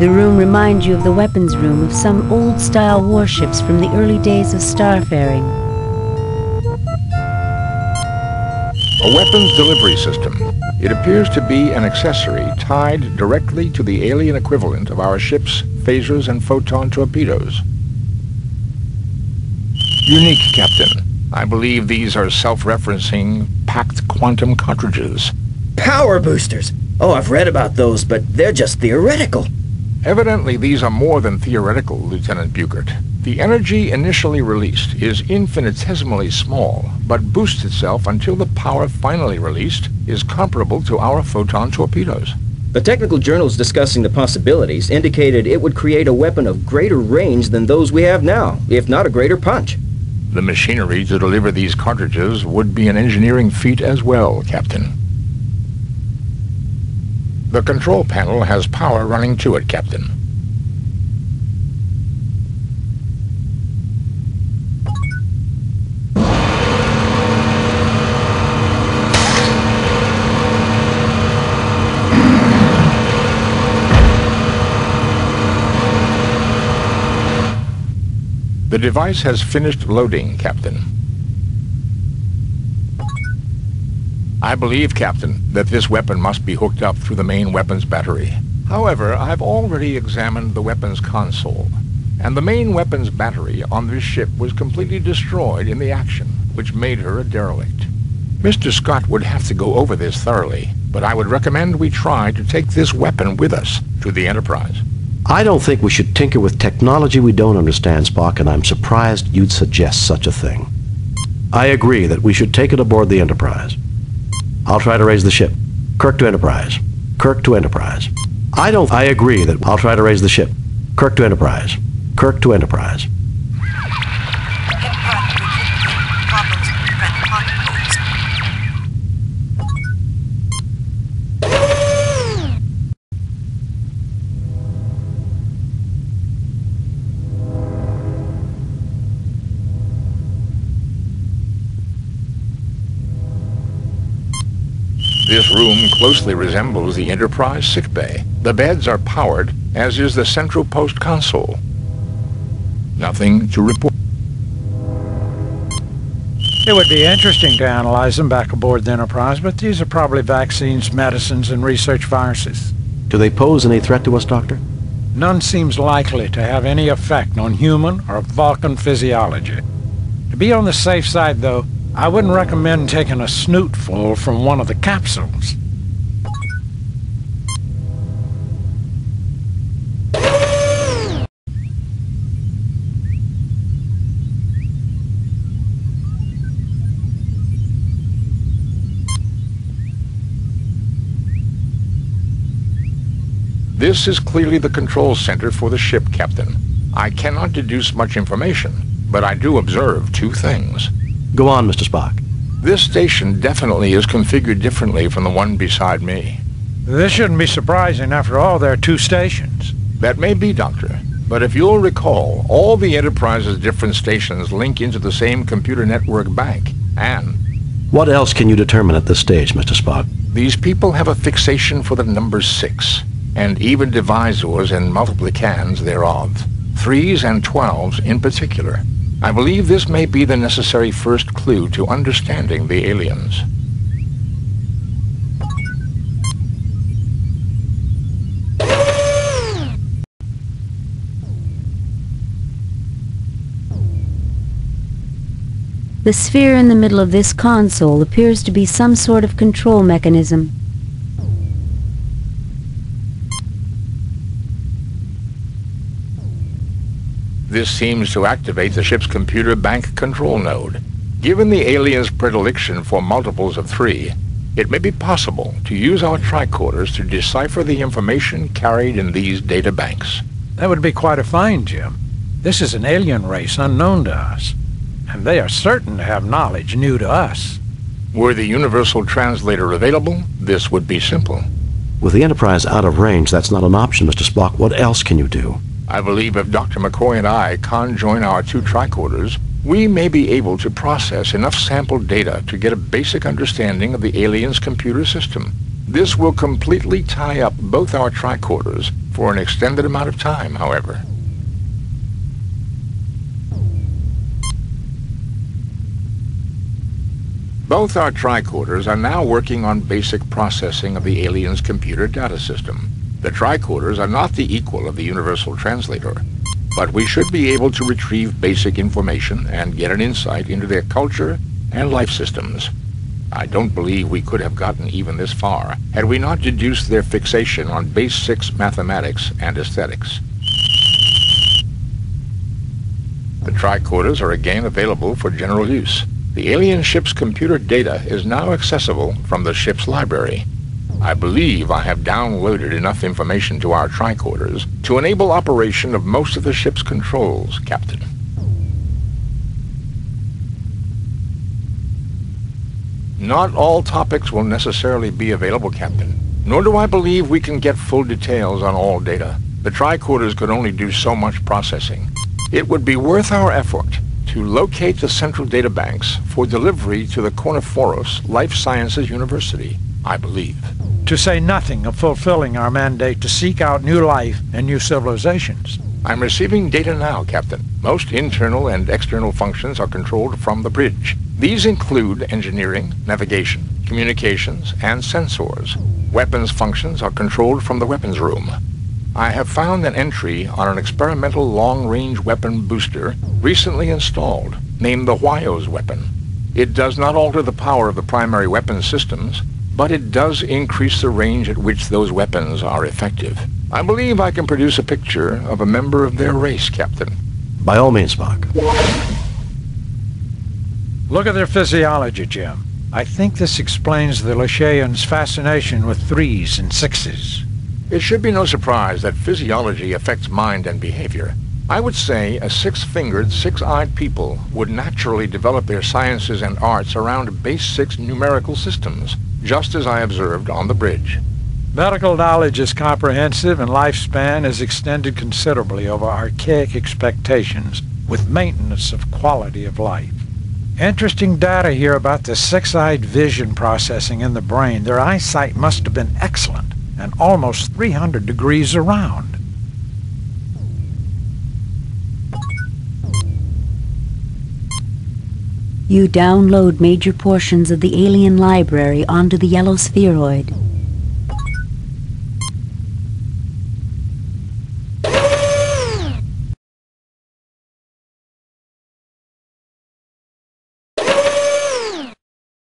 The room reminds you of the weapons room of some old-style warships from the early days of starfaring. A weapons delivery system. It appears to be an accessory tied directly to the alien equivalent of our ships, phasers, and photon torpedoes. Unique, Captain. I believe these are self-referencing, packed quantum cartridges. Power boosters! Oh, I've read about those, but they're just theoretical. Evidently, these are more than theoretical, Lieutenant Buchert. The energy initially released is infinitesimally small, but boosts itself until the power finally released is comparable to our photon torpedoes. The technical journals discussing the possibilities indicated it would create a weapon of greater range than those we have now, if not a greater punch. The machinery to deliver these cartridges would be an engineering feat as well, Captain. The control panel has power running to it, Captain. The device has finished loading, Captain. I believe, Captain, that this weapon must be hooked up through the main weapons battery. However, I've already examined the weapons console, and the main weapons battery on this ship was completely destroyed in the action, which made her a derelict. Mr. Scott would have to go over this thoroughly, but I would recommend we try to take this weapon with us to the Enterprise. I don't think we should tinker with technology we don't understand, Spock, and I'm surprised you'd suggest such a thing. I agree that we should take it aboard the Enterprise. I'll try to raise the ship. Kirk to Enterprise. Kirk to Enterprise. I agree that I'll try to raise the ship. Kirk to Enterprise. Kirk to Enterprise. This room closely resembles the Enterprise sickbay. The beds are powered, as is the central post console. Nothing to report. It would be interesting to analyze them back aboard the Enterprise, but these are probably vaccines, medicines, and research viruses. Do they pose any threat to us, Doctor? None seems likely to have any effect on human or Vulcan physiology. To be on the safe side, though, I wouldn't recommend taking a snootful from one of the capsules. This is clearly the control center for the ship, Captain. I cannot deduce much information, but I do observe two things. Go on, Mr. Spock. This station definitely is configured differently from the one beside me. This shouldn't be surprising. After all, there are two stations. That may be, Doctor. But if you'll recall, all the Enterprise's different stations link into the same computer network bank, and... What else can you determine at this stage, Mr. Spock? These people have a fixation for the number 6, and even divisors and multiplicans thereof, 3s and 12s in particular. I believe this may be the necessary first clue to understanding the aliens. The sphere in the middle of this console appears to be some sort of control mechanism. This seems to activate the ship's computer bank control node. Given the aliens' predilection for multiples of 3, it may be possible to use our tricorders to decipher the information carried in these data banks. That would be quite a find, Jim. This is an alien race unknown to us, and they are certain to have knowledge new to us. Were the universal translator available, this would be simple. With the Enterprise out of range, that's not an option, Mr. Spock. What else can you do? I believe if Dr. McCoy and I conjoin our two tricorders, we may be able to process enough sample data to get a basic understanding of the aliens' computer system. This will completely tie up both our tricorders for an extended amount of time, however. Both our tricorders are now working on basic processing of the alien's computer data system. The tricorders are not the equal of the universal translator, but we should be able to retrieve basic information and get an insight into their culture and life systems. I don't believe we could have gotten even this far had we not deduced their fixation on base 6 mathematics and aesthetics. The tricorders are again available for general use. The alien ship's computer data is now accessible from the ship's library. I believe I have downloaded enough information to our tricorders to enable operation of most of the ship's controls, Captain. Not all topics will necessarily be available, Captain, nor do I believe we can get full details on all data. The tricorders could only do so much processing. It would be worth our effort to locate the central databanks for delivery to the Korniforos Life Sciences University, I believe. To say nothing of fulfilling our mandate to seek out new life and new civilizations. I'm receiving data now, Captain. Most internal and external functions are controlled from the bridge. These include engineering, navigation, communications, and sensors. Weapons functions are controlled from the weapons room. I have found an entry on an experimental long-range weapon booster recently installed, named the Whyos weapon. It does not alter the power of the primary weapon systems, but it does increase the range at which those weapons are effective. I believe I can produce a picture of a member of their race, Captain. By all means, Spock. Look at their physiology, Jim. I think this explains the Lashaeans' fascination with 3s and 6s. It should be no surprise that physiology affects mind and behavior. I would say a 6-fingered, 6-eyed people would naturally develop their sciences and arts around base 6 numerical systems, just as I observed on the bridge. Medical knowledge is comprehensive and lifespan is extended considerably over archaic expectations with maintenance of quality of life. Interesting data here about the 6-eyed vision processing in the brain. Their eyesight must have been excellent and almost 300 degrees around. You download major portions of the alien library onto the yellow spheroid.